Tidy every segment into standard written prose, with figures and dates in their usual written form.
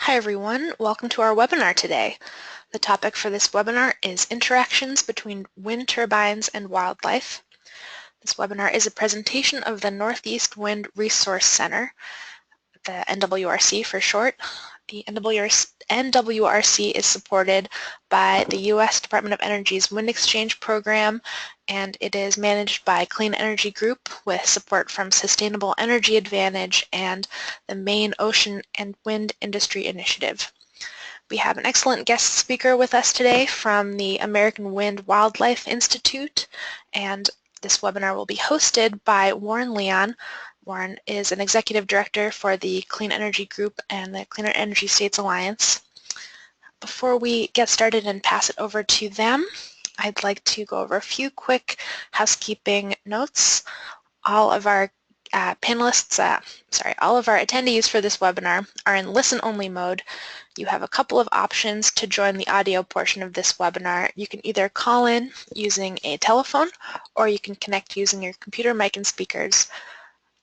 Hi everyone, welcome to our webinar today. The topic for this webinar is Interactions between Wind Turbines and Wildlife. This webinar is a presentation of the Northeast Wind Resource Center, the NWRC for short. The NWRC is supported by the U.S. Department of Energy's Wind Exchange Program, and it is managed by Clean Energy Group with support from Sustainable Energy Advantage and the Maine Ocean and Wind Industry Initiative. We have an excellent guest speaker with us today from the American Wind Wildlife Institute, and this webinar will be hosted by Warren Leon. Warren is an executive director for the Clean Energy Group and the Cleaner Energy States Alliance. Before we get started and pass it over to them, I'd like to go over a few quick housekeeping notes. All of our all of our attendees for this webinar are in listen-only mode. You have a couple of options to join the audio portion of this webinar. You can either call in using a telephone or you can connect using your computer mic and speakers.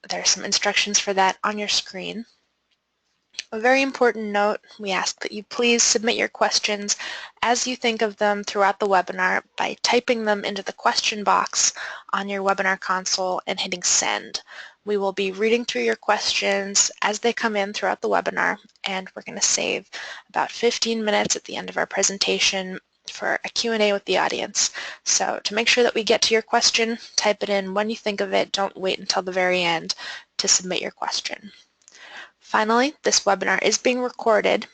There are some instructions for that on your screen. A very important note, we ask that you please submit your questions as you think of them throughout the webinar by typing them into the question box on your webinar console and hitting send. We will be reading through your questions as they come in throughout the webinar, and we're going to save about 15 minutes at the end of our presentation for a Q&A with the audience. So to make sure that we get to your question, type it in when you think of it. Don't wait until the very end to submit your question. Finally, this webinar is being recorded,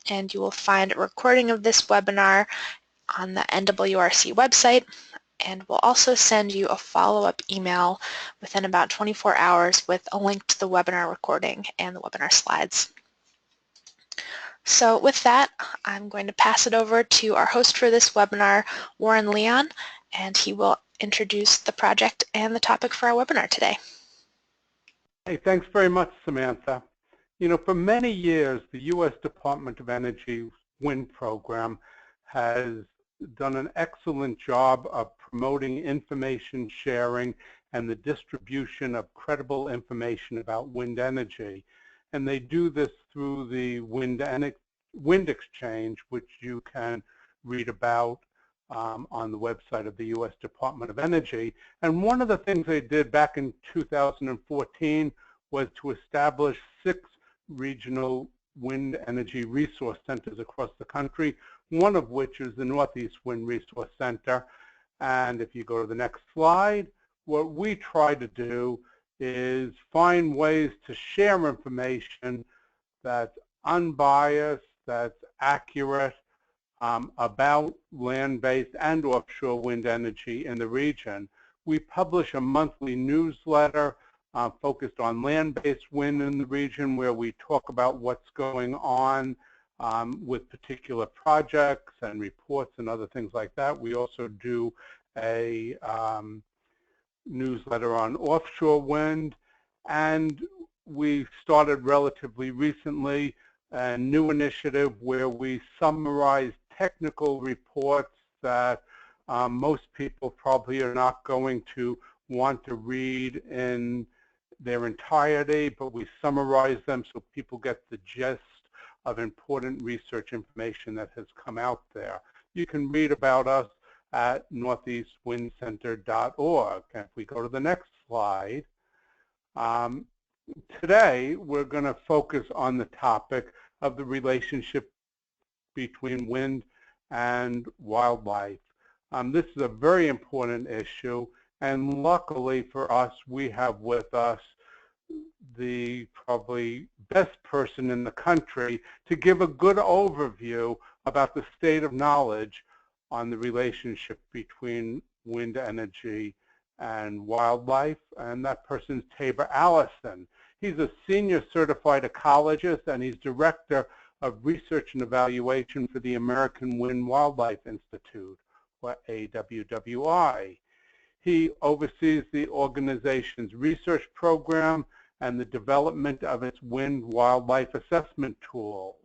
and you will find a recording of this webinar on the NWRC website, and we'll also send you a follow-up email within about 24 hours with a link to the webinar recording and the webinar slides. So with that, I'm going to pass it over to our host for this webinar, Warren Leon, and he will introduce the project and the topic for our webinar today. Hey, thanks very much, Samantha. You know, for many years, the U.S. Department of Energy Wind Program has done an excellent job of promoting information sharing and the distribution of credible information about wind energy. And they do this through the Wind Exchange, which you can read about on the website of the U.S. Department of Energy. And one of the things they did back in 2014 was to establish 6 regional wind energy resource centers across the country, one of which is the Northeast Wind Resource Center. And if you go to the next slide, what we try to do is find ways to share information that's unbiased, that's accurate about land-based and offshore wind energy in the region. We publish a monthly newsletter focused on land-based wind in the region, where we talk about what's going on with particular projects and reports and other things like that. We also do a newsletter on offshore wind, and we started relatively recently a new initiative where we summarize technical reports that most people probably are not going to want to read in their entirety, but we summarize them so people get the gist of important research information that has come out there. You can read about us at northeastwindcenter.org. And if we go to the next slide, today we're going to focus on the topic of the relationship between wind and wildlife. This is a very important issue, and luckily for us, we have with us the probably best person in the country to give a good overview about the state of knowledge on the relationship between wind energy and wildlife, and that person's Allison. He's a senior certified ecologist, and he's director of research and evaluation for the American Wind Wildlife Institute, or AWWI. He oversees the organization's research program and the development of its wind wildlife assessment tools.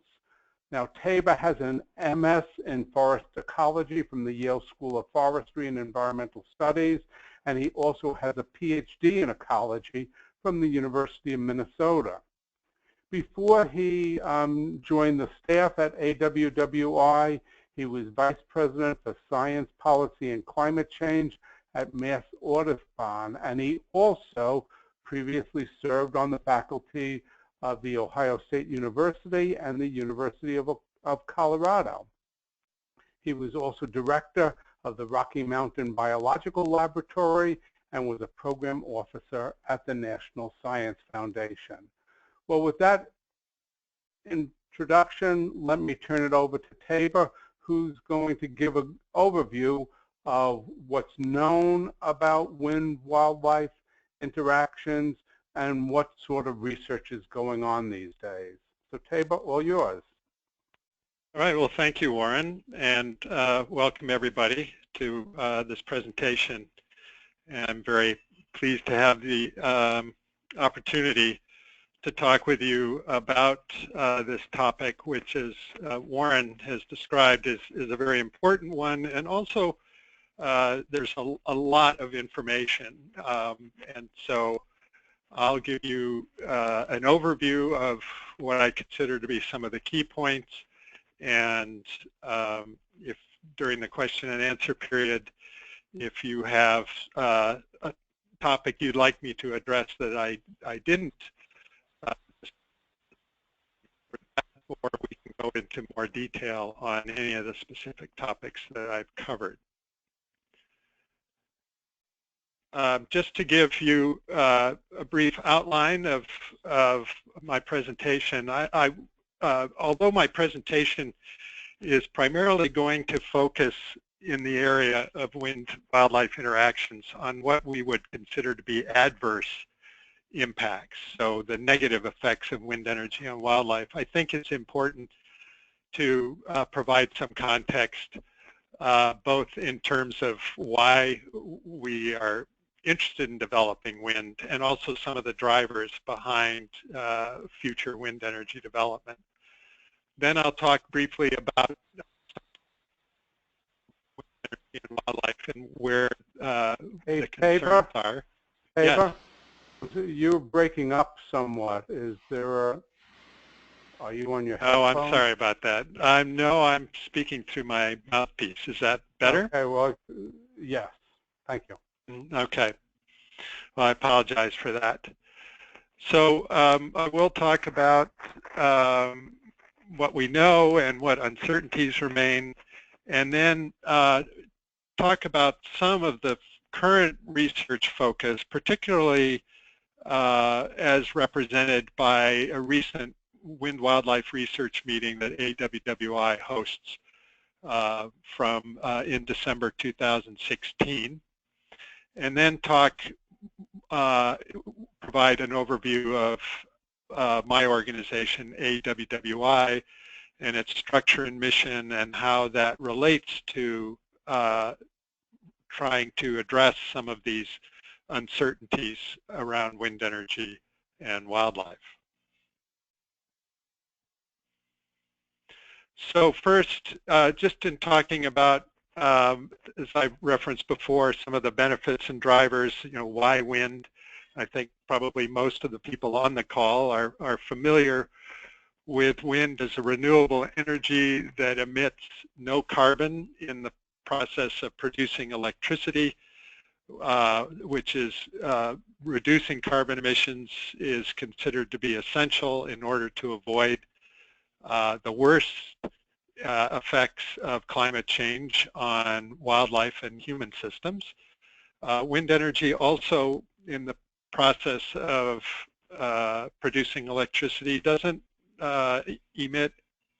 Now, Tabor has an MS in forest ecology from the Yale School of Forestry and Environmental Studies, and he also has a PhD in ecology from the University of Minnesota. Before he joined the staff at AWWI, he was Vice President for Science, Policy, and Climate Change at Mass Audubon, and he also previously served on the faculty of the Ohio State University and the University of Colorado. He was also director of the Rocky Mountain Biological Laboratory and was a program officer at the National Science Foundation. Well, with that introduction, let me turn it over to Tabor, who's going to give an overview of what's known about wind-wildlife interactions and what sort of research is going on these days. So Tabor, all yours. All right, well, thank you, Warren, and welcome everybody to this presentation. And I'm very pleased to have the opportunity to talk with you about this topic, which is Warren has described is a very important one, and also there's a lot of information, and so I'll give you an overview of what I consider to be some of the key points, and if during the question and answer period, if you have a topic you'd like me to address that I didn't, or we can go into more detail on any of the specific topics that I've covered. Just to give you a brief outline of my presentation, although my presentation is primarily going to focus in the area of wind-wildlife interactions on what we would consider to be adverse impacts, so the negative effects of wind energy on wildlife, I think it's important to provide some context, both in terms of why we are interested in developing wind and also some of the drivers behind future wind energy development. Then I'll talk briefly about wind energy and wildlife and where the concerns are. Tabor, yes. You're breaking up somewhat. Is there a, are you on your headphone? Oh, I'm sorry about that. No, I'm speaking through my mouthpiece. Is that better? Okay, well, yes. Thank you. Okay. Well, I apologize for that. So I will talk about what we know and what uncertainties remain, and then talk about some of the current research focus, particularly as represented by a recent wind wildlife research meeting that AWWI hosts in December 2016, and then provide an overview of my organization, AWWI, and its structure and mission and how that relates to trying to address some of these uncertainties around wind energy and wildlife. So first, just in talking about, as I referenced before, some of the benefits and drivers, why wind? I think probably most of the people on the call are familiar with wind as a renewable energy that emits no carbon in the process of producing electricity, which is reducing carbon emissions is considered to be essential in order to avoid the worst effects of climate change on wildlife and human systems. Wind energy also, in the process of producing electricity, doesn't emit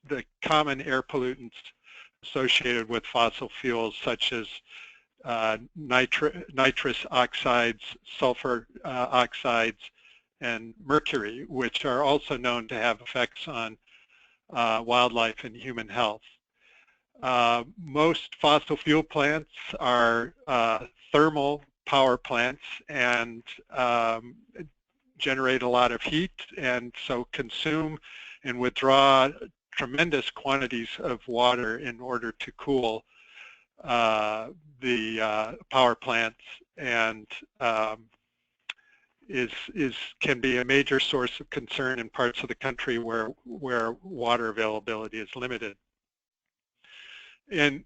the common air pollutants associated with fossil fuels, such as nitrous oxides, sulfur oxides, and mercury, which are also known to have effects on wildlife and human health. Most fossil fuel plants are thermal power plants and generate a lot of heat, and so consume and withdraw tremendous quantities of water in order to cool the power plants, and can be a major source of concern in parts of the country where water availability is limited. And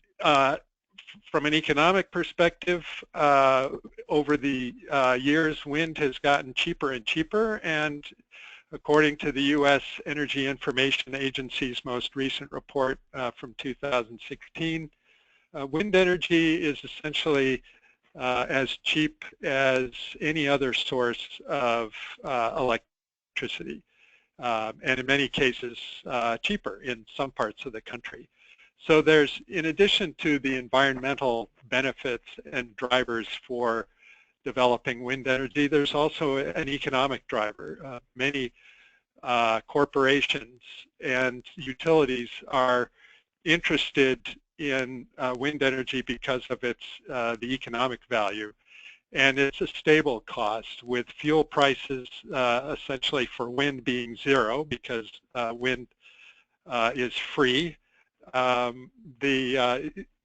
from an economic perspective, over the years, wind has gotten cheaper and cheaper, and according to the U.S. Energy Information Agency's most recent report from 2016, wind energy is essentially as cheap as any other source of electricity, and in many cases cheaper in some parts of the country. So there's, in addition to the environmental benefits and drivers for developing wind energy, there's also an economic driver. Many corporations and utilities are interested in wind energy because of its the economic value, and it's a stable cost, with fuel prices essentially for wind being zero because wind is free.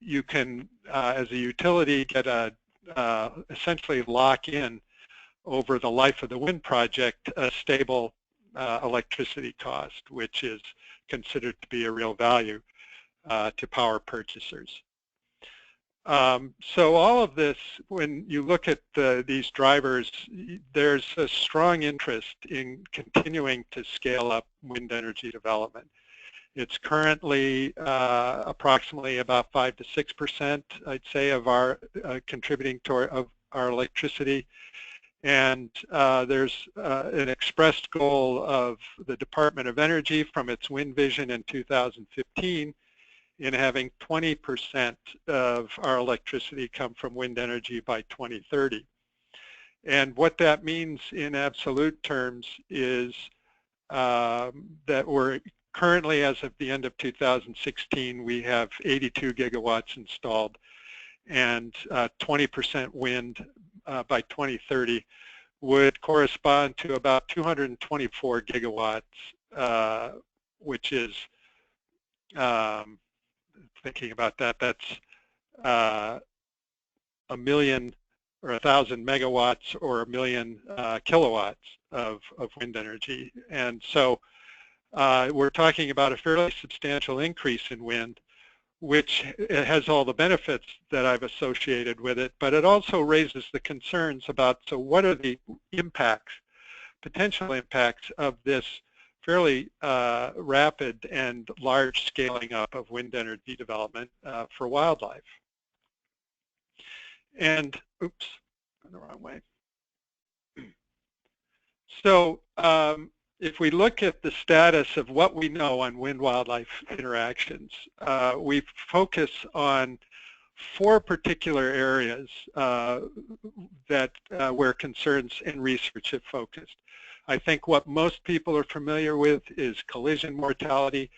You can, as a utility, get essentially lock in over the life of the wind project a stable electricity cost, which is considered to be a real value to power purchasers. So all of this, when you look at these drivers, there's a strong interest in continuing to scale up wind energy development. It's currently approximately about 5 to 6%, I'd say, of our contributing to our electricity. And there's an expressed goal of the Department of Energy from its Wind Vision in 2015 in having 20% of our electricity come from wind energy by 2030. And what that means in absolute terms is that we're currently, as of the end of 2016, we have 82 gigawatts installed, and 20% wind by 2030 would correspond to about 224 gigawatts, which is, thinking about that, that's 1,000,000 or 1,000 megawatts or 1,000,000 kilowatts of wind energy. And so we're talking about a fairly substantial increase in wind, which has all the benefits that I've associated with it, but it also raises the concerns about, so what are the impacts, potential impacts of this fairly rapid and large scaling up of wind energy development for wildlife. And, oops, going the wrong way. So if we look at the status of what we know on wind-wildlife interactions, we focus on 4 particular areas where concerns and research have focused. I think what most people are familiar with is collision mortality,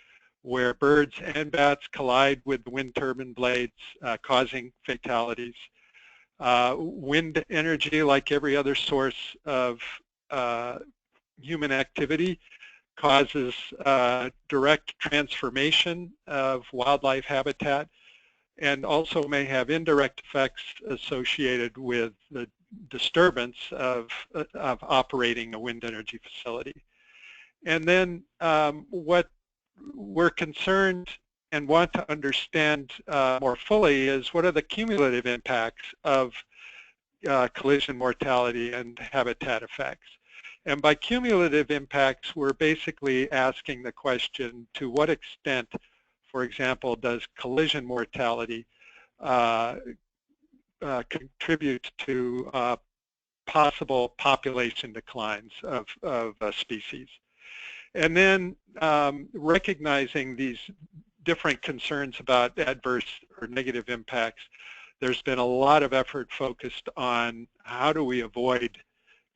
where birds and bats collide with the wind turbine blades, causing fatalities. Wind energy, like every other source of human activity, causes direct transformation of wildlife habitat, and also may have indirect effects associated with the disturbance of operating a wind energy facility. And then what we're concerned and want to understand more fully is what are the cumulative impacts of collision mortality and habitat effects. And by cumulative impacts, we're basically asking the question, to what extent, for example, does collision mortality contribute to possible population declines of species? And then recognizing these different concerns about adverse or negative impacts, there's been a lot of effort focused on how do we avoid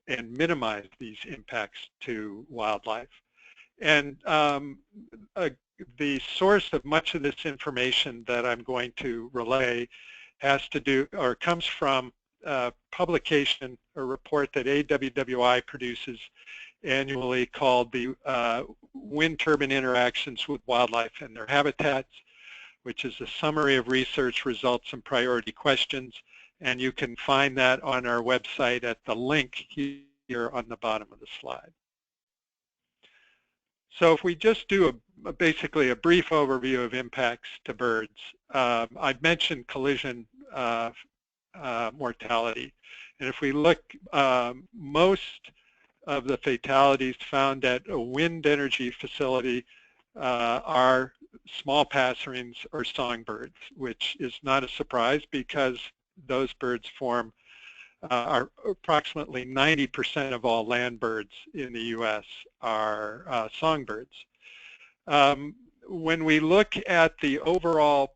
and minimize these impacts to wildlife. And the source of much of this information that I'm going to relay has to do, or comes from a publication, a report that AWWI produces annually called the Wind Turbine Interactions with Wildlife and Their Habitats, which is a summary of research results and priority questions. And you can find that on our website at the link here on the bottom of the slide. So if we just do basically a brief overview of impacts to birds, I've mentioned collision mortality. And if we look, most of the fatalities found at a wind energy facility are small passerines or songbirds, which is not a surprise because those birds form are approximately 90% of all land birds in the U.S. are songbirds. When we look at the overall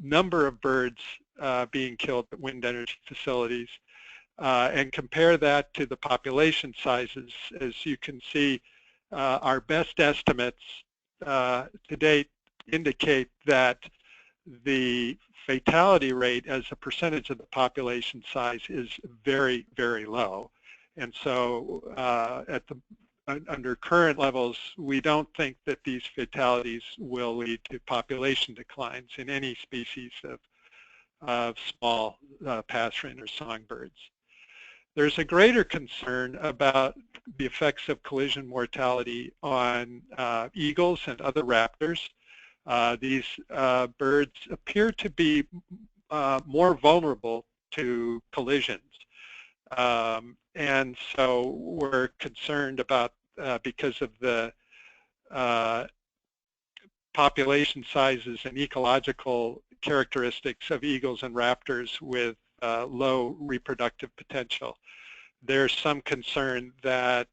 number of birds being killed at wind energy facilities and compare that to the population sizes, as you can see, our best estimates to date indicate that the fatality rate as a percentage of the population size is very, very low. And so under current levels, we don't think that these fatalities will lead to population declines in any species of small passerine or songbirds. There's a greater concern about the effects of collision mortality on eagles and other raptors. These birds appear to be more vulnerable to collisions. And so we're concerned about, because of the population sizes and ecological characteristics of eagles and raptors with low reproductive potential. There's some concern that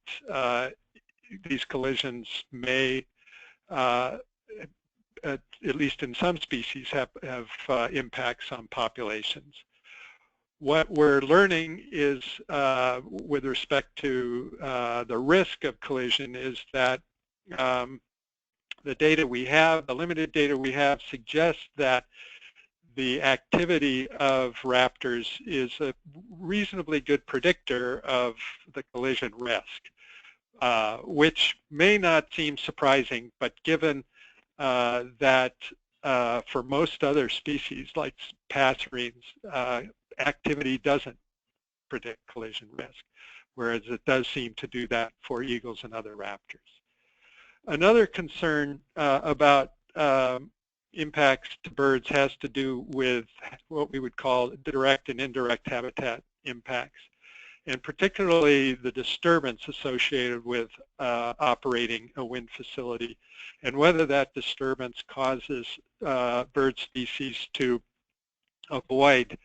these collisions may, at least in some species, have impacts on populations. What we're learning is, with respect to the risk of collision, is that the data we have, the limited data we have, suggests that the activity of raptors is a reasonably good predictor of the collision risk, which may not seem surprising, but given that for most other species like passerines, activity doesn't predict collision risk, whereas it does seem to do that for eagles and other raptors. Another concern about impacts to birds has to do with what we would call direct and indirect habitat impacts, and particularly the disturbance associated with operating a wind facility, and whether that disturbance causes bird species to avoid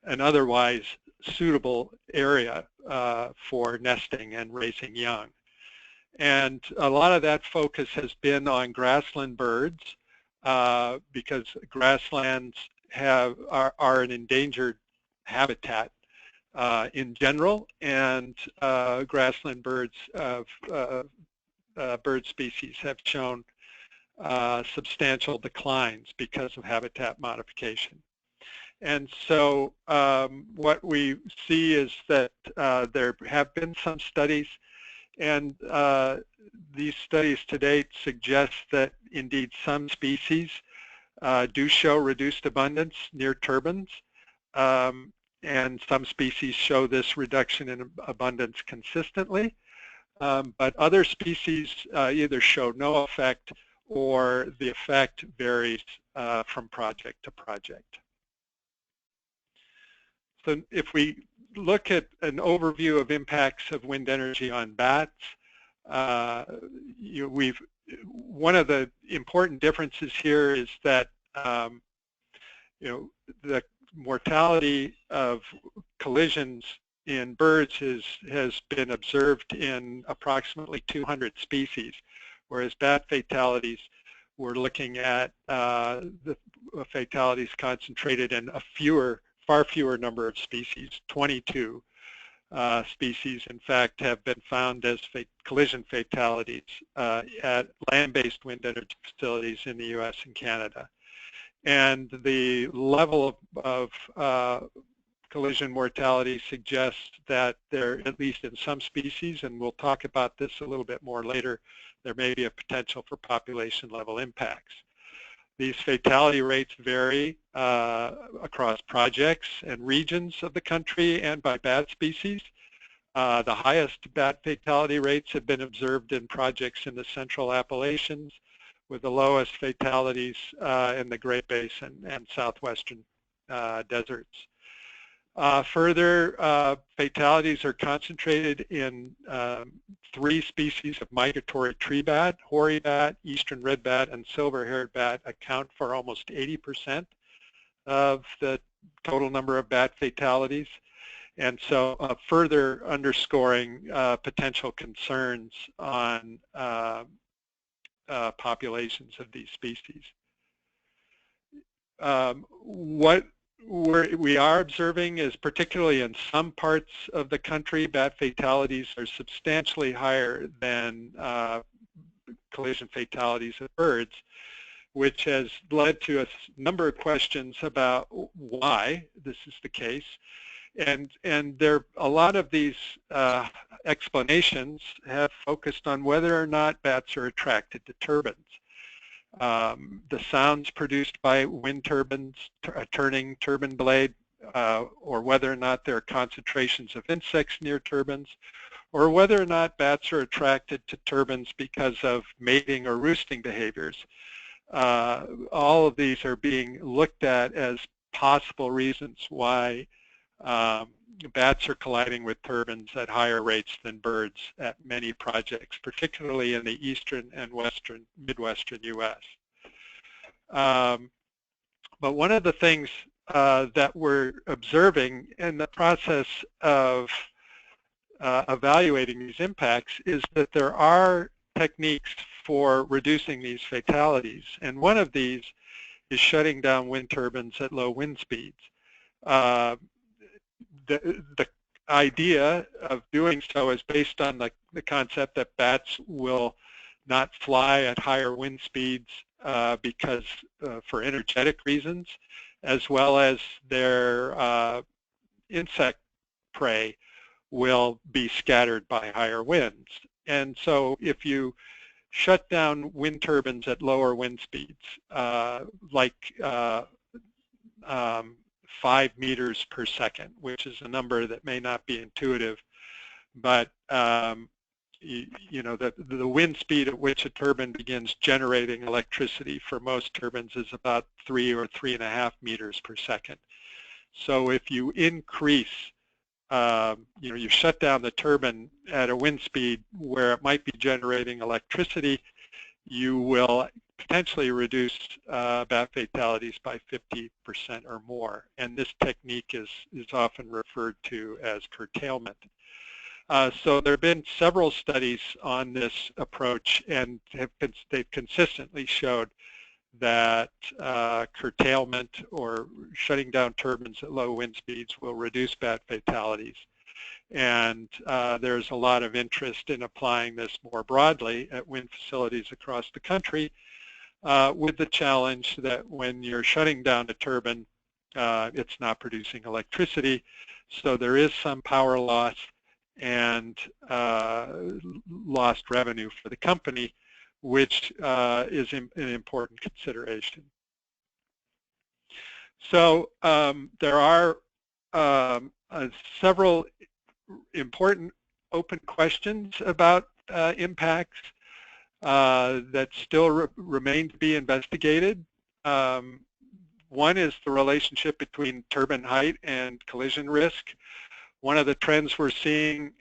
an otherwise suitable area for nesting and raising young. And a lot of that focus has been on grassland birds, because grasslands are an endangered habitat in general, and grassland birds bird species have shown substantial declines because of habitat modification. And so what we see is that there have been some studies, and these studies to date suggest that indeed some species do show reduced abundance near turbines, and some species show this reduction in abundance consistently, but other species either show no effect or the effect varies from project to project. So if we look at an overview of impacts of wind energy on bats, one of the important differences here is that the mortality of collisions in birds has been observed in approximately 200 species, whereas bat fatalities, we're looking at the fatalities concentrated in far fewer number of species. 22 species, in fact, have been found as collision fatalities at land-based wind energy facilities in the U.S. and Canada. And the level of collision mortality suggests that there, at least in some species, and we'll talk about this a little bit more later, there may be a potential for population level impacts. These fatality rates vary across projects and regions of the country and by bat species. The highest bat fatality rates have been observed in projects in the Central Appalachians, with the lowest fatalities in the Great Basin and southwestern deserts. Further, fatalities are concentrated in 3 species of migratory tree bat. Hoary bat, eastern red bat, and silver-haired bat account for almost 80% of the total number of bat fatalities. And so further underscoring potential concerns on populations of these species. What we are observing is, particularly in some parts of the country, bat fatalities are substantially higher than collision fatalities of birds, which has led to a number of questions about why this is the case. And there, a lot of these explanations have focused on whether or not bats are attracted to turbines. The sounds produced by wind turbines, a turning turbine blade, or whether or not there are concentrations of insects near turbines, or whether or not bats are attracted to turbines because of mating or roosting behaviors. All of these are being looked at as possible reasons why bats are colliding with turbines at higher rates than birds at many projects, particularly in the eastern and western, midwestern U.S. But one of the things that we're observing in the process of evaluating these impacts is that there are techniques for reducing these fatalities, and one of these is shutting down wind turbines at low wind speeds. The idea of doing so is based on the concept that bats will not fly at higher wind speeds because for energetic reasons, as well as their insect prey will be scattered by higher winds. And so if you shut down wind turbines at lower wind speeds, like 5 meters per second, which is a number that may not be intuitive, but you know, the wind speed at which a turbine begins generating electricity for most turbines is about 3 or 3.5 meters per second. So if you increase, you know, you shut down the turbine at a wind speed where it might be generating electricity, you will potentially reduce bat fatalities by 50% or more. And this technique is often referred to as curtailment. So there have been several studies on this approach, and they've consistently showed that curtailment or shutting down turbines at low wind speeds will reduce bat fatalities. And there's a lot of interest in applying this more broadly at wind facilities across the country, with the challenge that when you're shutting down a turbine, it's not producing electricity, so there is some power loss and lost revenue for the company, which is an important consideration. So there are several important open questions about impacts that still remain to be investigated. One is the relationship between turbine height and collision risk. One of the trends we're seeing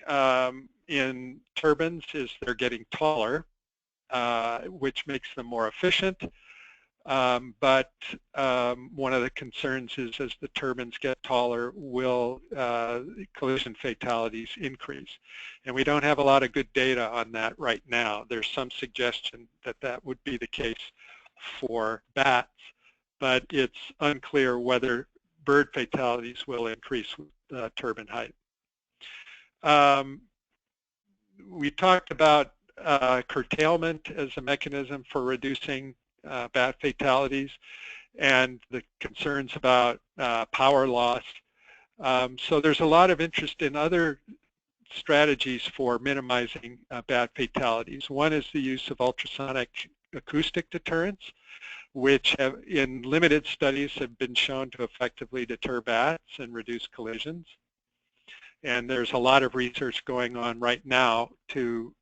in turbines is they're getting taller, which makes them more efficient. But one of the concerns is as the turbines get taller, will collision fatalities increase? And we don't have a lot of good data on that right now. There's some suggestion that that would be the case for bats, but it's unclear whether bird fatalities will increase with turbine height. We talked about curtailment as a mechanism for reducing bat fatalities and the concerns about power loss. So there's a lot of interest in other strategies for minimizing bat fatalities. One is the use of ultrasonic acoustic deterrents, which have, in limited studies, have been shown to effectively deter bats and reduce collisions. And there's a lot of research going on right now to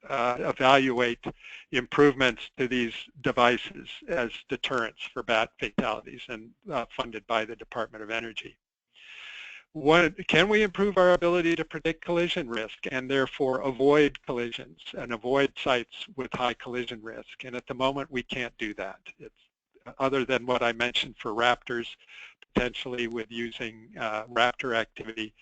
evaluate improvements to these devices as deterrents for bat fatalities, and funded by the Department of Energy. Can we improve our ability to predict collision risk and therefore avoid collisions and avoid sites with high collision risk? And at the moment, we can't do that. It's other than what I mentioned for Raptors, potentially with using Raptor activity.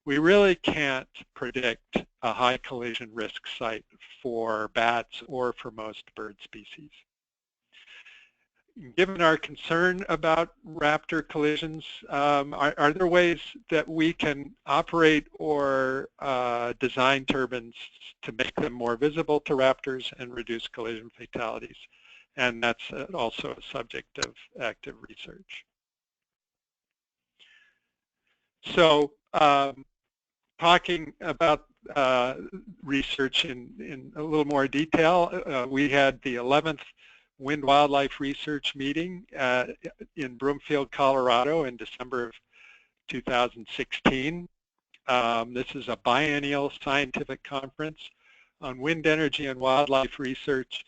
We really can't predict a high collision risk site for bats or for most bird species. Given our concern about raptor collisions, are there ways that we can operate or design turbines to make them more visible to raptors and reduce collision fatalities? And that's also a subject of active research. So talking about research in a little more detail, we had the 11th Wind Wildlife Research meeting in Broomfield, Colorado in December of 2016. This is a biennial scientific conference on wind energy and wildlife research.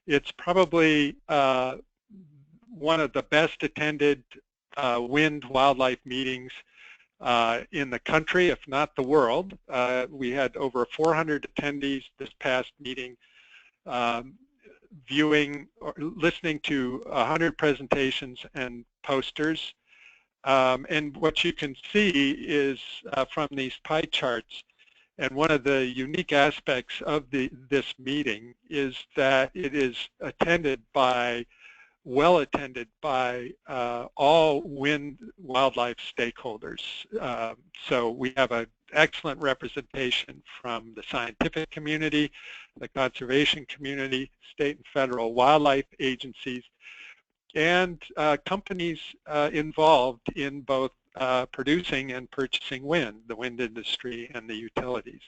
It's probably one of the best attended wind wildlife meetings in the country, if not the world. We had over 400 attendees this past meeting, viewing or listening to 100 presentations and posters. And what you can see is from these pie charts, and one of the unique aspects of this meeting is that it is well attended by all wind wildlife stakeholders. So we have an excellent representation from the scientific community, the conservation community, state and federal wildlife agencies, and companies involved in both producing and purchasing wind, the wind industry and the utilities.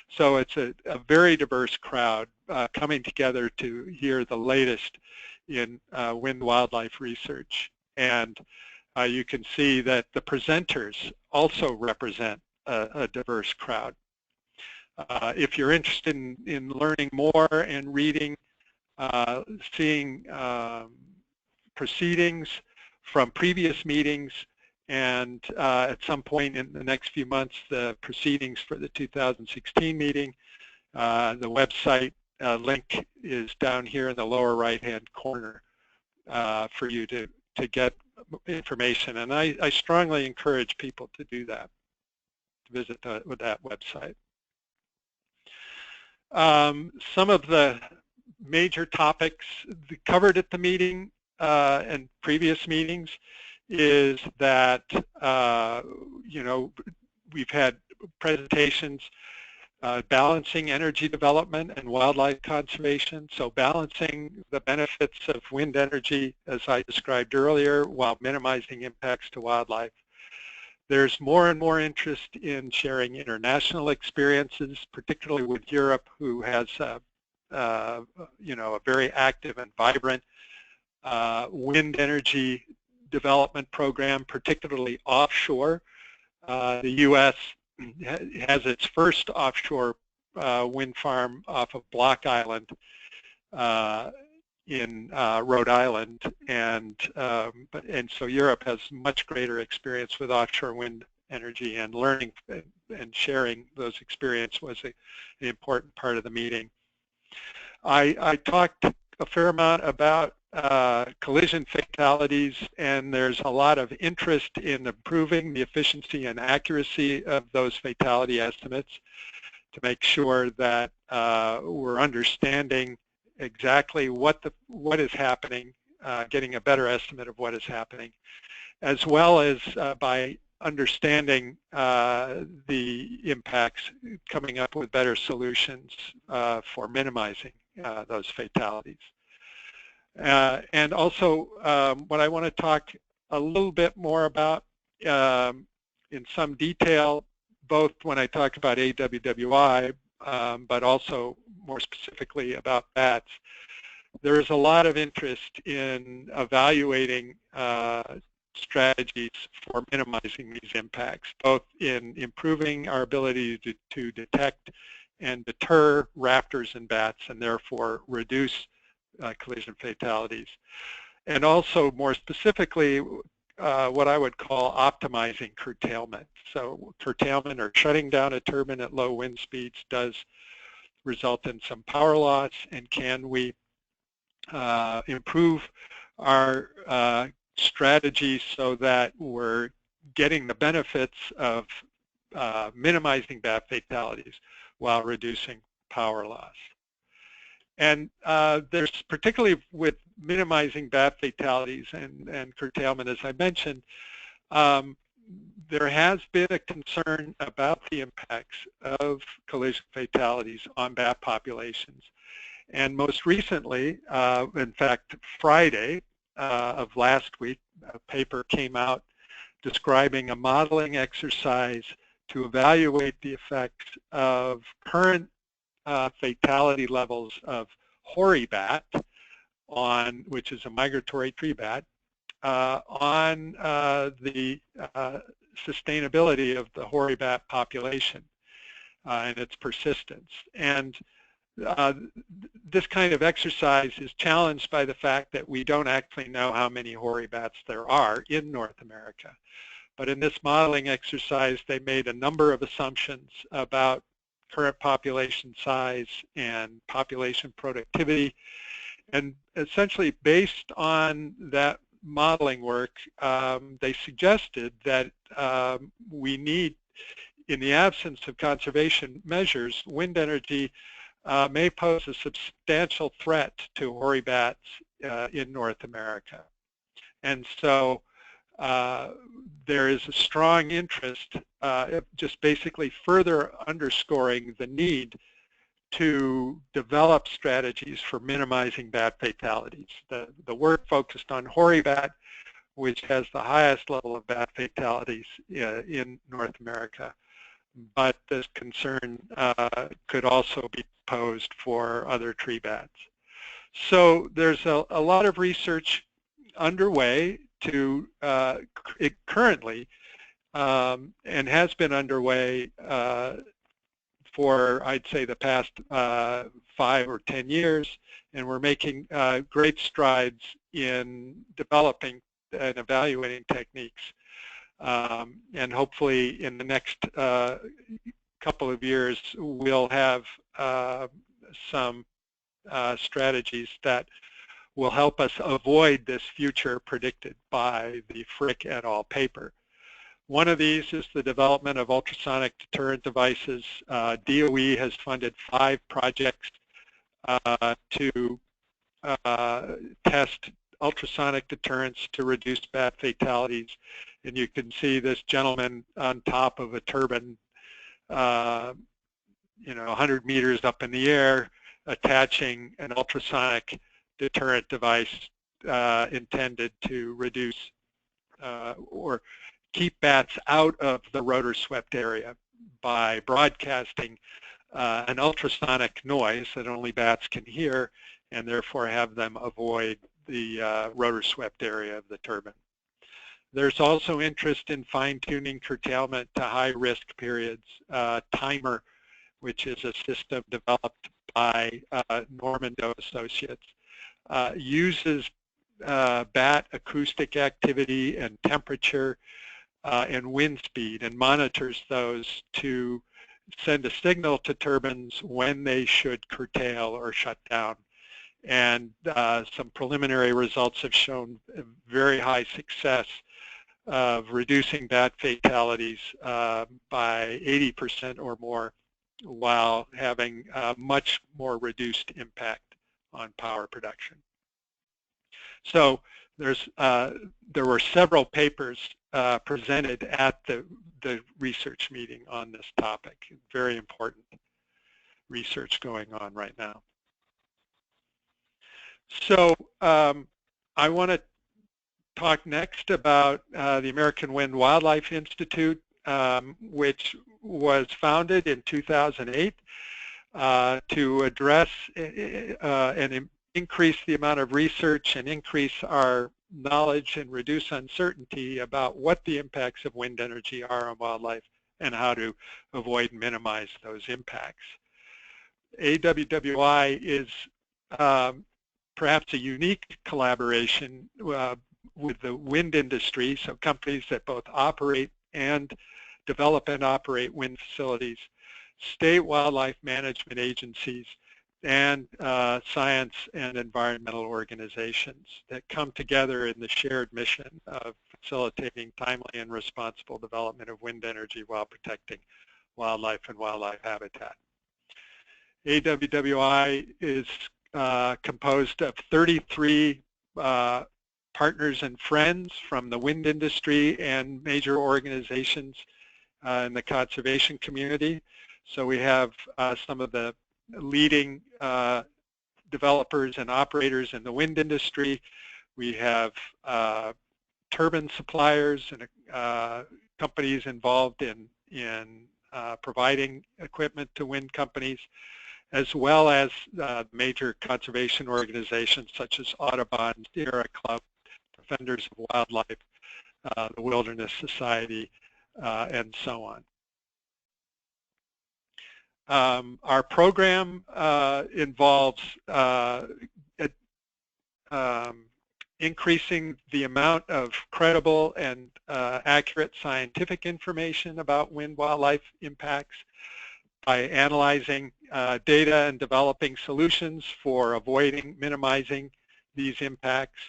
So it's a very diverse crowd coming together to hear the latest in wind wildlife research. And you can see that the presenters also represent a diverse crowd. If you're interested in learning more and reading, seeing proceedings from previous meetings, and at some point in the next few months, the proceedings for the 2016 meeting, the website link is down here in the lower right-hand corner for you to get information. And I strongly encourage people to do that, to visit with that website. Some of the major topics covered at the meeting and previous meetings is that, you know, we've had presentations balancing energy development and wildlife conservation. So balancing the benefits of wind energy, as I described earlier, while minimizing impacts to wildlife. There's more and more interest in sharing international experiences, particularly with Europe, who has you know, a very active and vibrant wind energy development program, particularly offshore. The U.S. has its first offshore wind farm off of Block Island in Rhode Island, and so Europe has much greater experience with offshore wind energy, and learning and sharing those experiences was an important part of the meeting. I talked a fair amount about collision fatalities, and there's a lot of interest in improving the efficiency and accuracy of those fatality estimates to make sure that we're understanding exactly what is happening, getting a better estimate of what is happening, as well as by understanding the impacts, coming up with better solutions for minimizing those fatalities. And also what I want to talk a little bit more about in some detail, both when I talk about AWWI, but also more specifically about bats. There is a lot of interest in evaluating strategies for minimizing these impacts, both in improving our ability to detect and deter raptors and bats, and therefore reduce collision fatalities. And also, more specifically, what I would call optimizing curtailment. So curtailment, or shutting down a turbine at low wind speeds, does result in some power loss, and can we improve our strategy so that we're getting the benefits of minimizing bat fatalities while reducing power loss. And there's, particularly with minimizing bat fatalities and curtailment, as I mentioned, there has been a concern about the impacts of collision fatalities on bat populations. And most recently, in fact, Friday of last week, a paper came out describing a modeling exercise to evaluate the effects of current fatality levels of hoary bat, which is a migratory tree bat, on the sustainability of the hoary bat population and its persistence. And this kind of exercise is challenged by the fact that we don't actually know how many hoary bats there are in North America. But in this modeling exercise, they made a number of assumptions about current population size and population productivity. And essentially, based on that modeling work, they suggested that we need, in the absence of conservation measures, wind energy may pose a substantial threat to hoary bats in North America. And so there is a strong interest, just basically further underscoring the need to develop strategies for minimizing bat fatalities. The work focused on hoary bat, which has the highest level of bat fatalities in North America. But this concern could also be posed for other tree bats. So there's a lot of research underway to currently and has been underway for, I'd say, the past 5 or 10 years, and we're making great strides in developing and evaluating techniques. And hopefully in the next couple of years, we'll have some strategies that will help us avoid this future predicted by the Frick et al. Paper. One of these is the development of ultrasonic deterrent devices. DOE has funded 5 projects to test ultrasonic deterrents to reduce bat fatalities. And you can see this gentleman on top of a turbine, 100 meters up in the air, attaching an ultrasonic deterrent device intended to reduce or keep bats out of the rotor swept area by broadcasting an ultrasonic noise that only bats can hear, and therefore have them avoid the rotor swept area of the turbine. There's also interest in fine-tuning curtailment to high-risk periods. Timer, which is a system developed by Norman Doe Associates, uses bat acoustic activity and temperature and wind speed, and monitors those to send a signal to turbines when they should curtail or shut down. And some preliminary results have shown very high success of reducing bat fatalities by 80% or more, while having a much more reduced impact on power production. So there were several papers presented at the research meeting on this topic. Very important research going on right now. So I want to talk next about the American Wind Wildlife Institute, which was founded in 2008 to address and increase the amount of research and increase our knowledge and reduce uncertainty about what the impacts of wind energy are on wildlife and how to avoid and minimize those impacts. AWWI is perhaps a unique collaboration with the wind industry, so companies that both operate and develop and operate wind facilities, state wildlife management agencies, and science and environmental organizations that come together in the shared mission of facilitating timely and responsible development of wind energy while protecting wildlife and wildlife habitat. AWWI is composed of 33 partners and friends from the wind industry and major organizations in the conservation community. So we have some of the leading developers and operators in the wind industry. We have turbine suppliers and companies involved in providing equipment to wind companies, as well as major conservation organizations such as Audubon, Sierra Club, Defenders of Wildlife, the Wilderness Society, and so on. Our program involves increasing the amount of credible and accurate scientific information about wind wildlife impacts by analyzing data and developing solutions for avoiding, minimizing these impacts.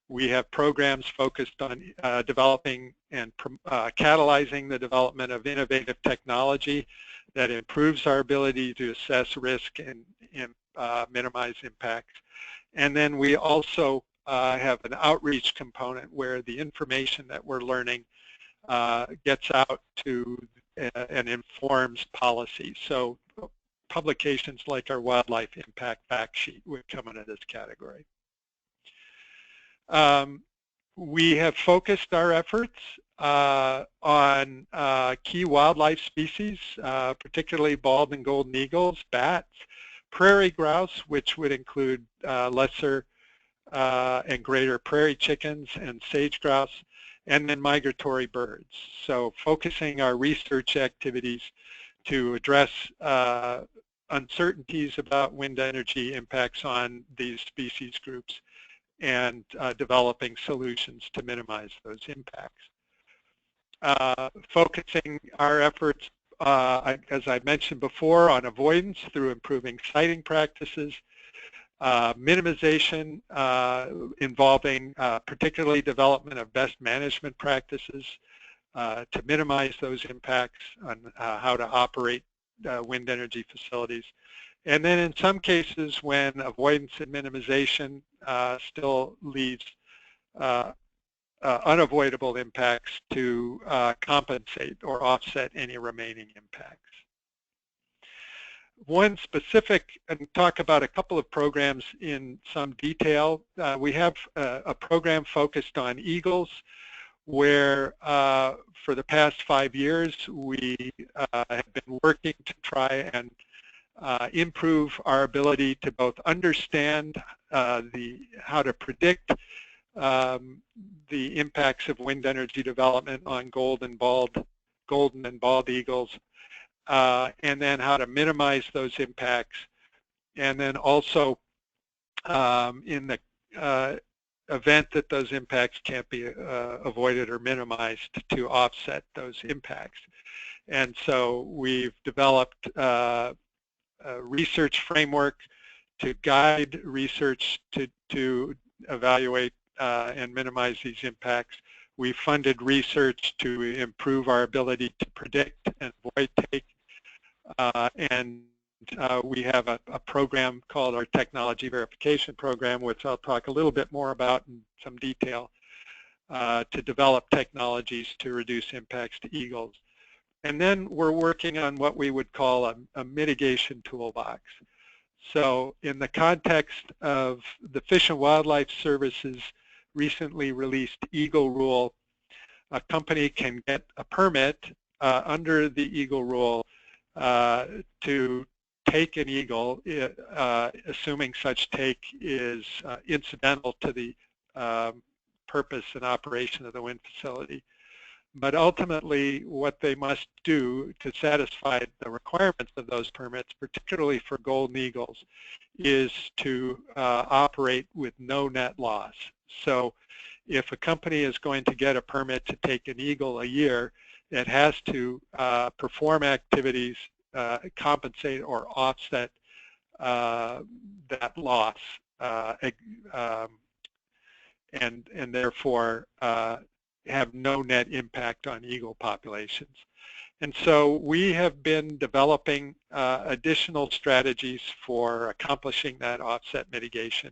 We have programs focused on developing and catalyzing the development of innovative technology that improves our ability to assess risk and minimize impacts. And then we also have an outreach component where the information that we're learning gets out to and informs policy. So publications like our Wildlife Impact Fact Sheet would come into this category. We have focused our efforts on key wildlife species, particularly bald and golden eagles, bats, prairie grouse, which would include lesser and greater prairie chickens and sage grouse, and then migratory birds. So focusing our research activities to address uncertainties about wind energy impacts on these species groups and developing solutions to minimize those impacts. Focusing our efforts, as I mentioned before, on avoidance through improving siting practices, minimization involving particularly development of best management practices to minimize those impacts on how to operate wind energy facilities. And then in some cases when avoidance and minimization still leaves unavoidable impacts to compensate or offset any remaining impacts. One specific, and talk about a couple of programs in some detail. We have a program focused on eagles where for the past 5 years we have been working to try and improve our ability to both understand how to predict the impacts of wind energy development on golden and bald eagles, and then how to minimize those impacts, and then also in the event that those impacts can't be avoided or minimized, to offset those impacts. And so we've developed a research framework to guide research to evaluate and minimize these impacts. We funded research to improve our ability to predict and avoid take, and we have a program called our Technology Verification Program, which I'll talk a little bit more about in some detail, to develop technologies to reduce impacts to eagles. And then we're working on what we would call a mitigation toolbox. So in the context of the Fish and Wildlife Service's recently released Eagle Rule, a company can get a permit under the Eagle Rule to take an eagle, assuming such take is incidental to the purpose and operation of the wind facility. But ultimately, what they must do to satisfy the requirements of those permits, particularly for golden eagles, is to operate with no net loss. So if a company is going to get a permit to take an eagle a year, it has to perform activities, compensate or offset that loss, and therefore have no net impact on eagle populations. And so we have been developing additional strategies for accomplishing that offset mitigation.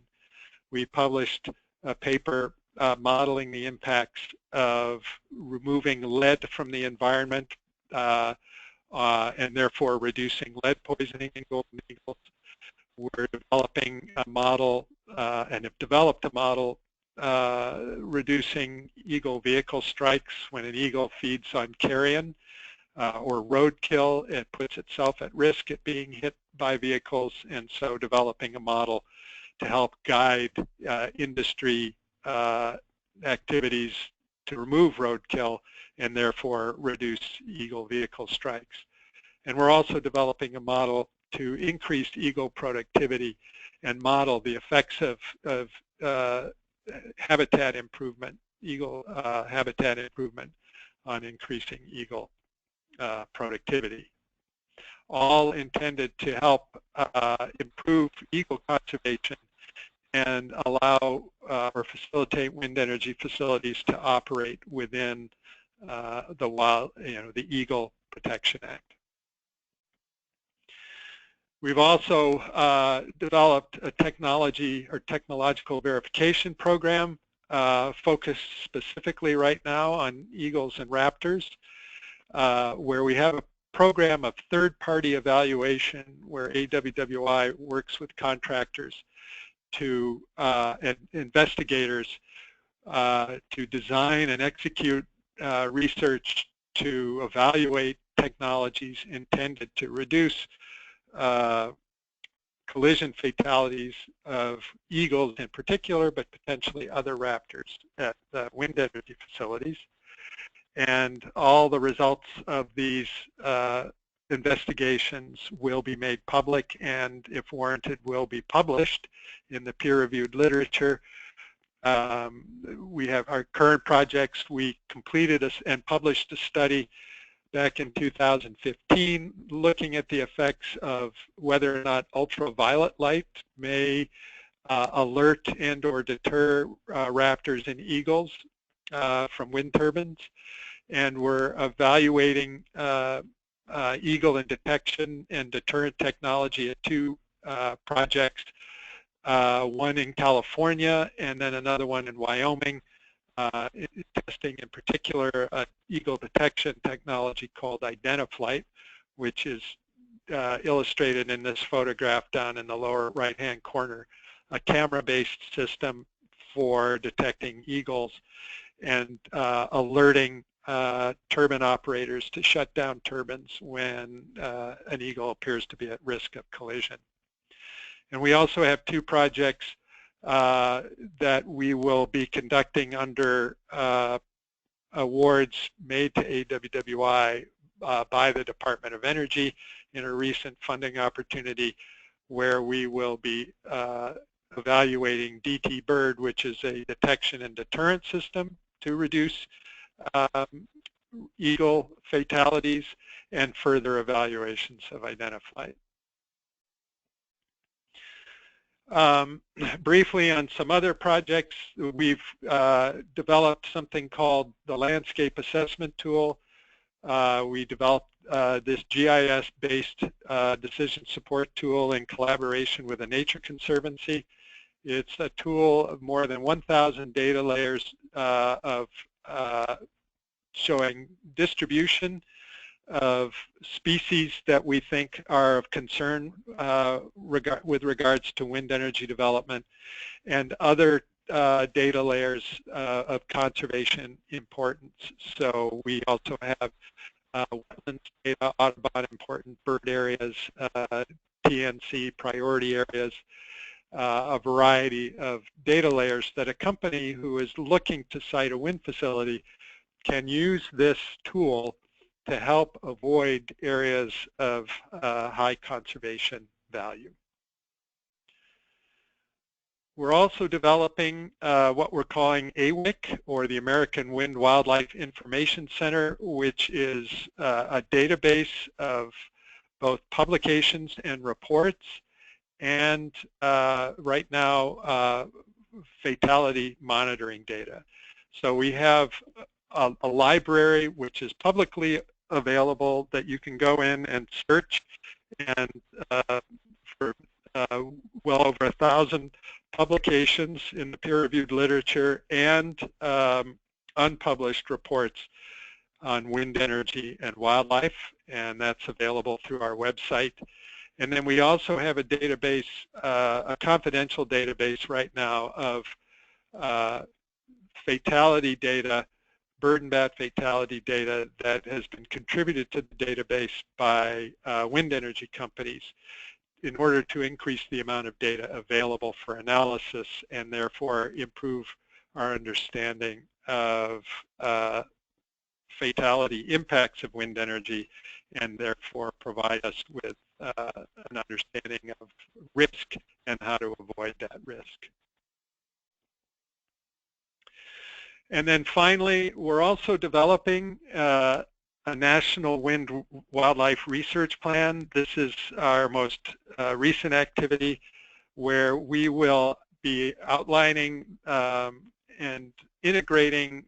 We published a paper modeling the impacts of removing lead from the environment and therefore reducing lead poisoning in golden eagles. We're developing a model and have developed a model reducing eagle vehicle strikes when an eagle feeds on carrion or roadkill. It puts itself at risk at being hit by vehicles, and so developing a model to help guide industry activities to remove roadkill and therefore reduce eagle vehicle strikes. And we're also developing a model to increase eagle productivity and model the effects of habitat improvement, eagle habitat improvement on increasing eagle productivity. All intended to help improve eagle conservation and allow or facilitate wind energy facilities to operate within the Eagle Protection Act. We've also developed a technology or technological verification program focused specifically right now on eagles and raptors, where we have a program of third-party evaluation where AWWI works with contractors to and investigators to design and execute research to evaluate technologies intended to reduce collision fatalities of eagles in particular, but potentially other raptors at wind energy facilities. And all the results of these investigations will be made public and, if warranted, will be published in the peer-reviewed literature. We have our current projects. We completed and published a study back in 2015 looking at the effects of whether or not ultraviolet light may alert and or deter raptors and eagles from wind turbines. And we're evaluating eagle and detection and deterrent technology at two projects, one in California and then another one in Wyoming, testing in particular eagle detection technology called Identiflight, which is illustrated in this photograph down in the lower right-hand corner, a camera-based system for detecting eagles and alerting turbine operators to shut down turbines when an eagle appears to be at risk of collision. And we also have two projects that we will be conducting under awards made to AWWI by the Department of Energy in a recent funding opportunity, where we will be evaluating DT Bird, which is a detection and deterrent system to reduce eagle fatalities, and further evaluations of Identiflight. Briefly on some other projects, we've developed something called the Landscape Assessment Tool. We developed this GIS-based decision support tool in collaboration with a nature conservancy. It's a tool of more than 1,000 data layers of showing distribution of species that we think are of concern with regards to wind energy development, and other data layers of conservation importance. So we also have wetlands data, Audubon important bird areas, TNC priority areas, a variety of data layers that a company who is looking to site a wind facility can use this tool to help avoid areas of high conservation value. We're also developing what we're calling AWWI, or the American Wind Wildlife Information Center, which is a database of both publications and reports, and right now fatality monitoring data. So we have a library which is publicly available that you can go in and search, and for well over 1,000 publications in the peer-reviewed literature and unpublished reports on wind energy and wildlife, and that's available through our website. And then we also have a database, a confidential database right now of fatality data, bird and bat fatality data that has been contributed to the database by wind energy companies in order to increase the amount of data available for analysis and therefore improve our understanding of fatality impacts of wind energy, and therefore provide us with an understanding of risk and how to avoid that risk. And then finally, we're also developing a national wind wildlife research plan. This is our most recent activity, where we will be outlining and integrating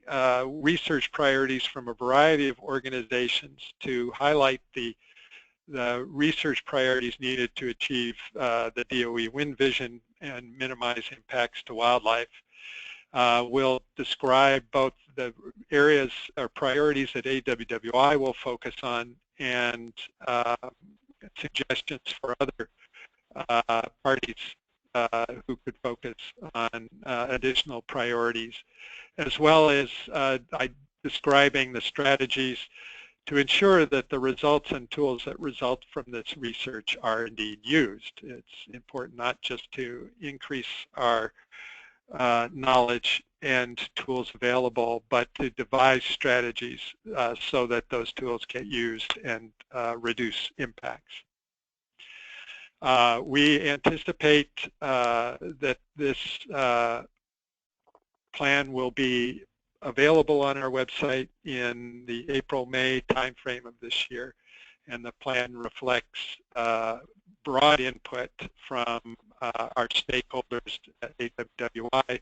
research priorities from a variety of organizations to highlight the research priorities needed to achieve the DOE wind vision and minimize impacts to wildlife. We'll describe both the areas or priorities that AWWI will focus on and suggestions for other parties who could focus on additional priorities, as well as describing the strategies to ensure that the results and tools that result from this research are indeed used. It's important not just to increase our knowledge and tools available, but to devise strategies so that those tools get used and reduce impacts. We anticipate that this plan will be available on our website in the April-May timeframe of this year, and the plan reflects broad input from our stakeholders at AWWI,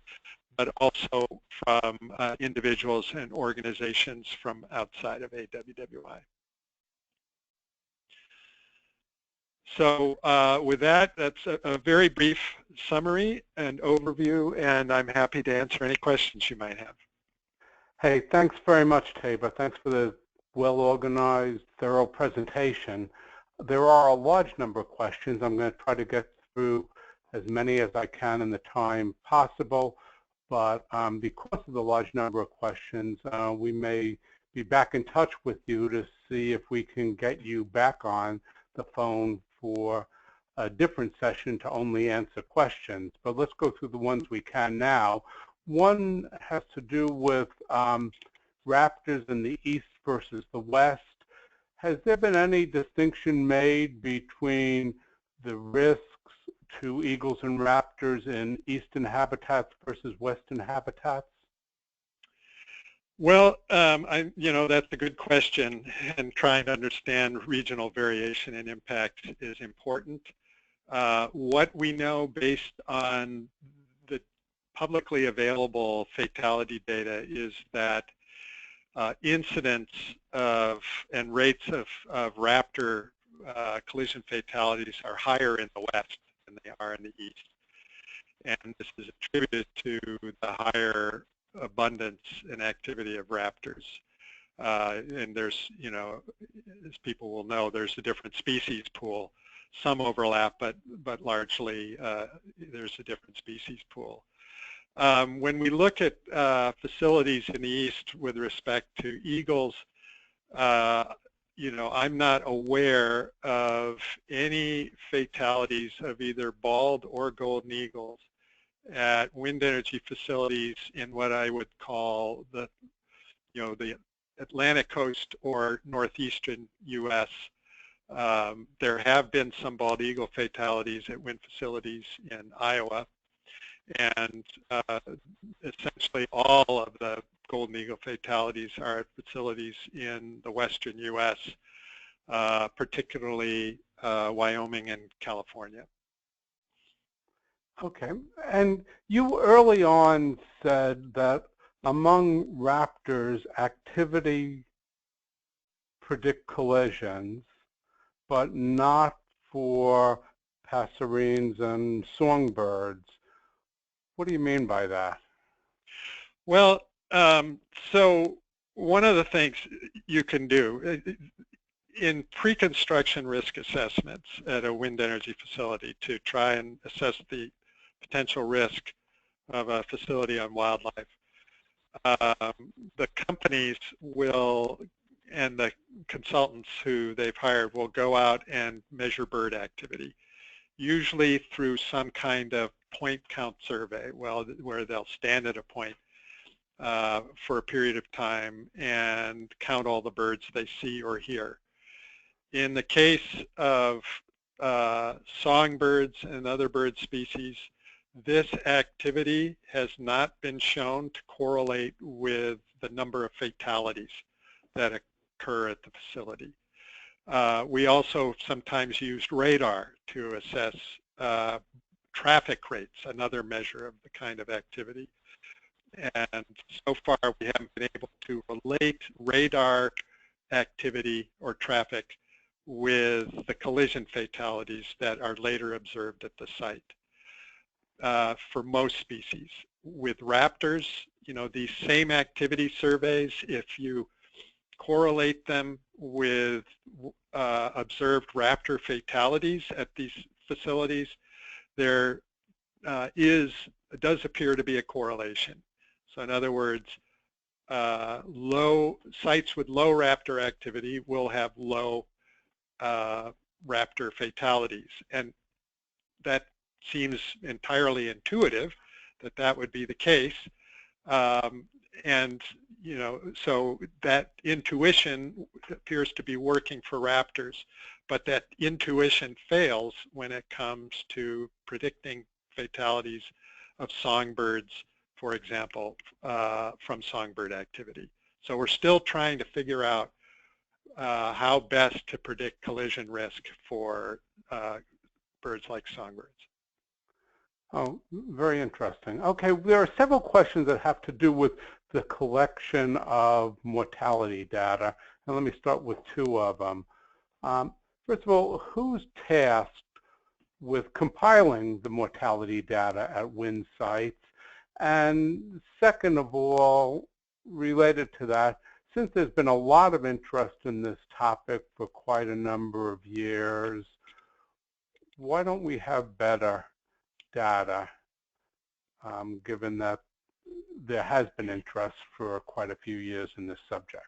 but also from individuals and organizations from outside of AWWI. So with that, that's a very brief summary and overview, and I'm happy to answer any questions you might have. Hey, thanks very much, Tabor. Thanks for the well-organized, thorough presentation. There are a large number of questions. I'm going to try to get through as many as I can in the time possible, but because of the large number of questions, we may be back in touch with you to see if we can get you back on the phone for a different session to only answer questions. But let's go through the ones we can now. One has to do with raptors in the east versus the west. Has there been any distinction made between the risks to eagles and raptors in eastern habitats versus western habitats? Well, that's a good question, and trying to understand regional variation and impact is important. What we know based on the publicly available fatality data is that incidents of and rates of raptor collision fatalities are higher in the west than they are in the east. And this is attributed to the higher abundance and activity of raptors. And there's, as people will know, there's a different species pool. Some overlap, but largely there's a different species pool. When we look at facilities in the east with respect to eagles, I'm not aware of any fatalities of either bald or golden eagles at wind energy facilities in what I would call the Atlantic coast or northeastern U.S. There have been some bald eagle fatalities at wind facilities in Iowa, and essentially all of the golden eagle fatalities are at facilities in the western U.S., particularly Wyoming and California. Okay, and you early on said that among Raptors, activity predict collisions, but not for passerines and songbirds. What do you mean by that? Well, so one of the things you can do in pre-construction risk assessments at a wind energy facility to try and assess the potential risk of a facility on wildlife, the companies will, and the consultants who they've hired will go out and measure bird activity, usually through some kind of point count survey, where they'll stand at a point for a period of time and count all the birds they see or hear. In the case of songbirds and other bird species, this activity has not been shown to correlate with the number of fatalities that occur at the facility. We also sometimes used radar to assess traffic rates, another measure of the kind of activity. And so far we haven't been able to relate radar activity or traffic with the collision fatalities that are later observed at the site. For most species. With raptors, these same activity surveys, if you correlate them with observed raptor fatalities at these facilities, there does appear to be a correlation. So in other words, sites with low raptor activity will have low raptor fatalities, and that seems entirely intuitive that that would be the case, and so that intuition appears to be working for raptors, but that intuition fails when it comes to predicting fatalities of songbirds, for example, from songbird activity. So we're still trying to figure out how best to predict collision risk for birds like songbirds. Oh, very interesting. Okay, there are several questions that have to do with the collection of mortality data, and let me start with two of them. First of all, who's tasked with compiling the mortality data at wind sites? And second of all, related to that, since there's been a lot of interest in this topic for quite a number of years, why don't we have better data, given that there has been interest for quite a few years in this subject?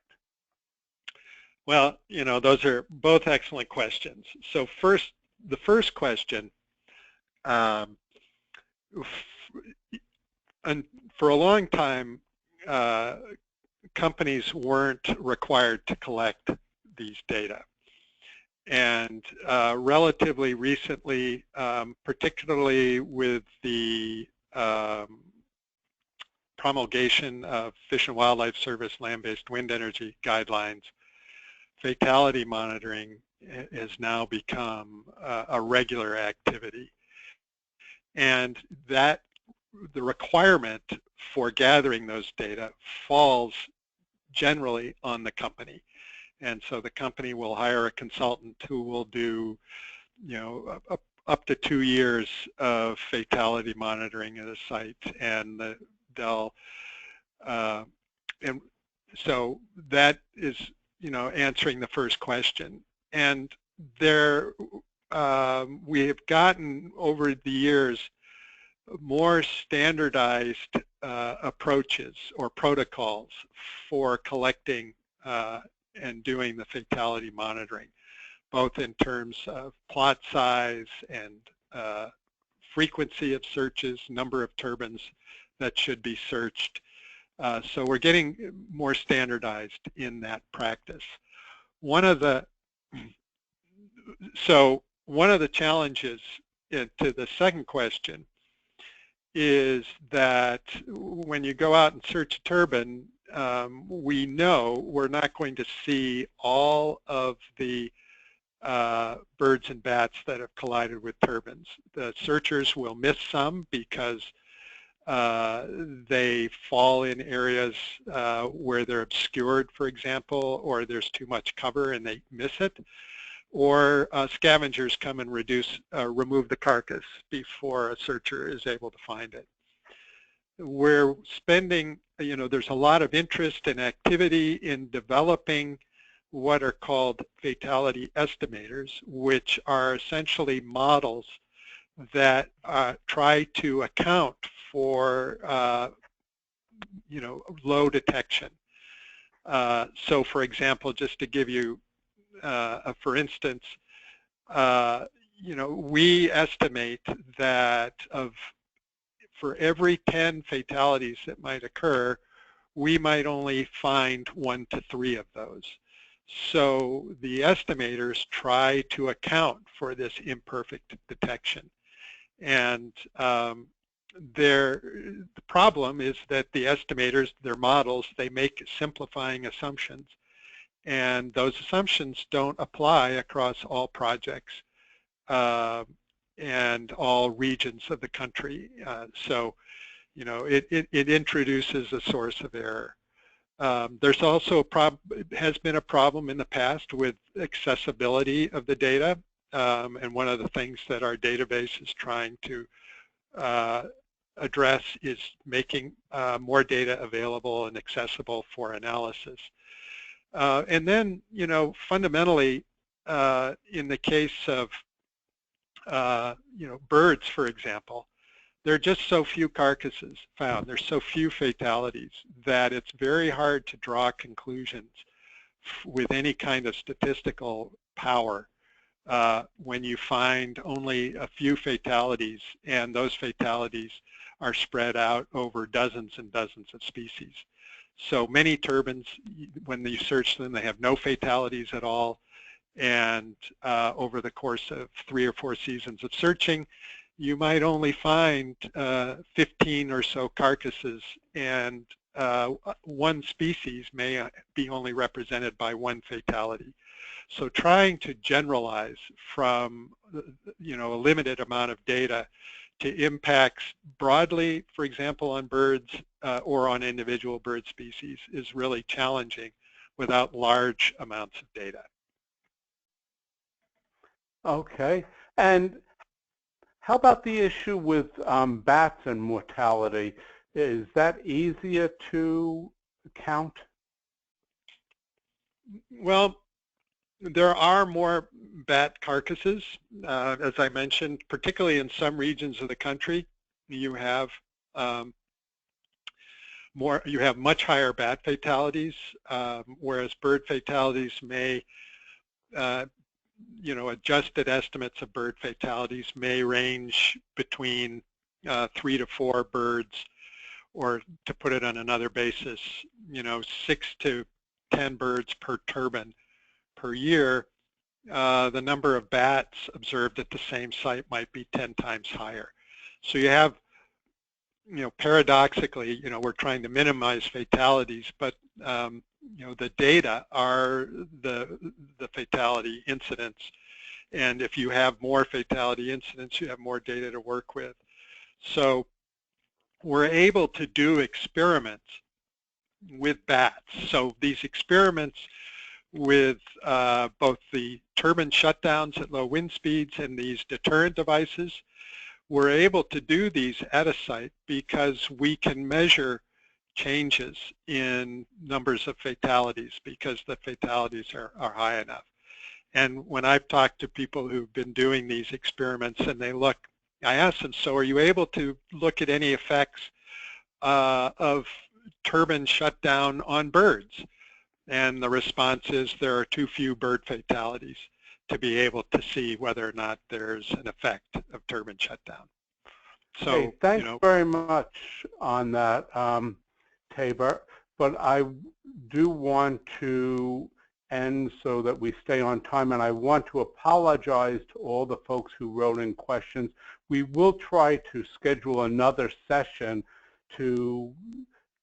Well, those are both excellent questions. So the first question, and for a long time, companies weren't required to collect these data. And relatively recently, particularly with the promulgation of Fish and Wildlife Service land-based wind energy guidelines, fatality monitoring has now become a regular activity. And that the requirement for gathering those data falls generally on the company. And so the company will hire a consultant who will do, up to 2 years of fatality monitoring at a site, and and so that is, answering the first question. And there, we have gotten over the years more standardized approaches or protocols for collecting and doing the fatality monitoring, both in terms of plot size and frequency of searches, number of turbines that should be searched. So we're getting more standardized in that practice. One of the challenges to the second question is that when you go out and search a turbine, we know we're not going to see all of the birds and bats that have collided with turbines. The searchers will miss some because they fall in areas where they're obscured, for example, or there's too much cover and they miss it. Or scavengers come and remove the carcass before a searcher is able to find it. We're spending, there's a lot of interest and activity in developing what are called fatality estimators, which are essentially models that try to account for, low detection. So, for example, just to give you for instance, we estimate that for every 10 fatalities that might occur, we might only find 1 to 3 of those. So the estimators try to account for this imperfect detection. And the problem is that the estimators, their models, they make simplifying assumptions. And those assumptions don't apply across all projects and all regions of the country. So, it introduces a source of error. There's also has been a problem in the past with accessibility of the data. And one of the things that our database is trying to address is making more data available and accessible for analysis. And then, fundamentally, in the case of, birds, for example, there are just so few carcasses found. There's so few fatalities that it's very hard to draw conclusions with any kind of statistical power when you find only a few fatalities, and those fatalities are spread out over dozens and dozens of species. So many turbines, when you search them, they have no fatalities at all. And over the course of 3 or 4 seasons of searching, you might only find 15 or so carcasses, and one species may be only represented by 1 fatality. So trying to generalize from, a limited amount of data to impacts broadly, for example, on birds or on individual bird species is really challenging without large amounts of data. Okay. And how about the issue with bats and mortality? Is that easier to count? Well, there are more bat carcasses, as I mentioned, particularly in some regions of the country. You have much higher bat fatalities, whereas bird fatalities may, adjusted estimates of bird fatalities may range between 3 to 4 birds, or to put it on another basis, 6 to 10 birds per turbine per year. The number of bats observed at the same site might be 10 times higher. So you have, paradoxically, we're trying to minimize fatalities, but the data are the fatality incidents. And if you have more fatality incidents, you have more data to work with. So we're able to do experiments with bats. So these experiments with both the turbine shutdowns at low wind speeds and these deterrent devices, we're able to do these at a site because we can measure changes in numbers of fatalities because the fatalities are high enough. And when I've talked to people who've been doing these experiments and I ask them, so are you able to look at any effects of turbine shutdown on birds? and the response is there are too few bird fatalities to be able to see whether or not there's an effect of turbine shutdown. So, hey, thanks very much on that, Tabor. But I do want to end so that we stay on time, and I want to apologize to all the folks who wrote in questions. We will try to schedule another session to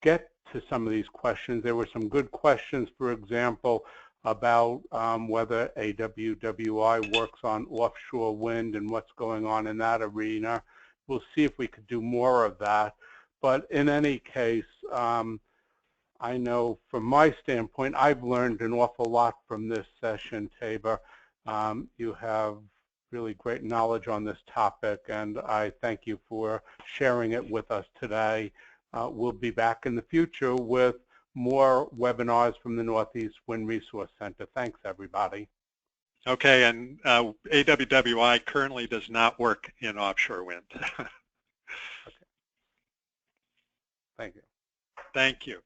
get to some of these questions. There were some good questions, for example, about whether AWWI works on offshore wind and what's going on in that arena. We'll see if we could do more of that. But in any case, I know from my standpoint, I've learned an awful lot from this session, Tabor. You have really great knowledge on this topic, and I thank you for sharing it with us today. We'll be back in the future with more webinars from the Northeast Wind Resource Center. Thanks, everybody. Okay, and AWWI currently does not work in offshore wind. Okay. Thank you. Thank you.